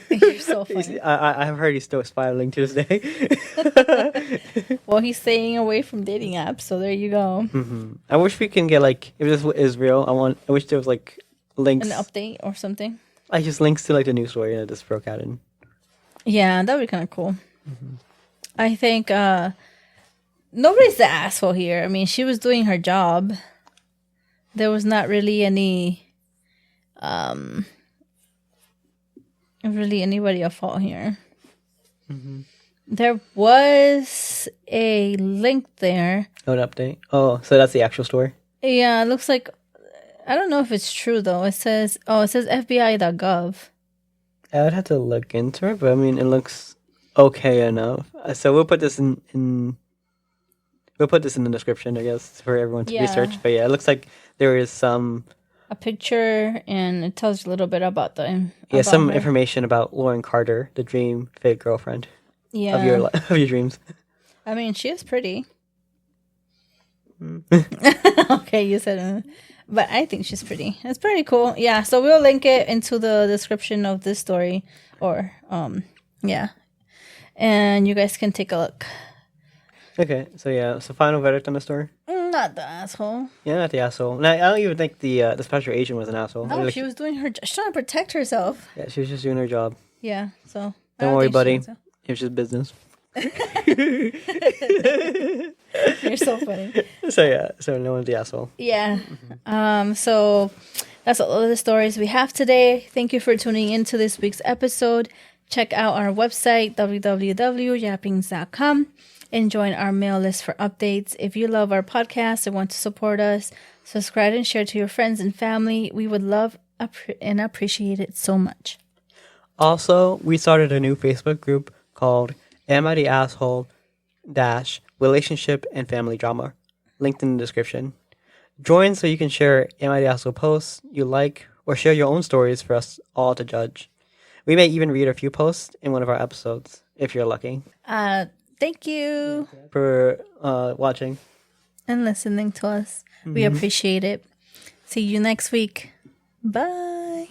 You're so funny. I have heard he's still spiraling to this day. Well, he's staying away from dating apps, so there you go. I wish we can get like, if this is real, I wish there was like links, an update or something. Like just links to like the news story that just broke out in. Yeah, that would be kind of cool. I think nobody's the asshole here. I mean, she was doing her job. There was not really anybody at fault here. There was a link there. Oh, an update. Oh, so that's the actual story. Yeah, it looks like. I don't know if it's true though. It says FBI.gov. I would have to look into it, but I mean, it looks okay enough. So we'll put this in the description, I guess, for everyone to research. But yeah, it looks like there is some a picture, and it tells you a little bit about about some her. information about Lauren Carter, the dream fit girlfriend Yeah. of your dreams. I mean, she is pretty. Okay, you said, but I think she's pretty. It's pretty cool. Yeah, so we'll link it into the description of this story, or yeah, and you guys can take a look. Okay, so final verdict on the story. Not the asshole. Yeah, not the asshole. No, I don't even think the special agent was an asshole. No, she was doing she's trying to protect herself. Yeah, she was just doing her job. Yeah, so Don't worry, buddy. It was just business. You're so funny. So no one's the asshole. Yeah. So that's all of the stories we have today. Thank you for tuning in to this week's episode. Check out our website, www.yappings.com, and join our mail list for updates. If you love our podcast and want to support us, subscribe and share to your friends and family. We would love and appreciate it so much. Also, we started a new Facebook group called Am I the Asshole - Relationship and Family Drama, linked in the description. Join so you can share Am I the Asshole posts you like, or share your own stories for us all to judge. We may even read a few posts in one of our episodes, if you're lucky. Thank you For watching and listening to us. We appreciate it. See you next week. Bye.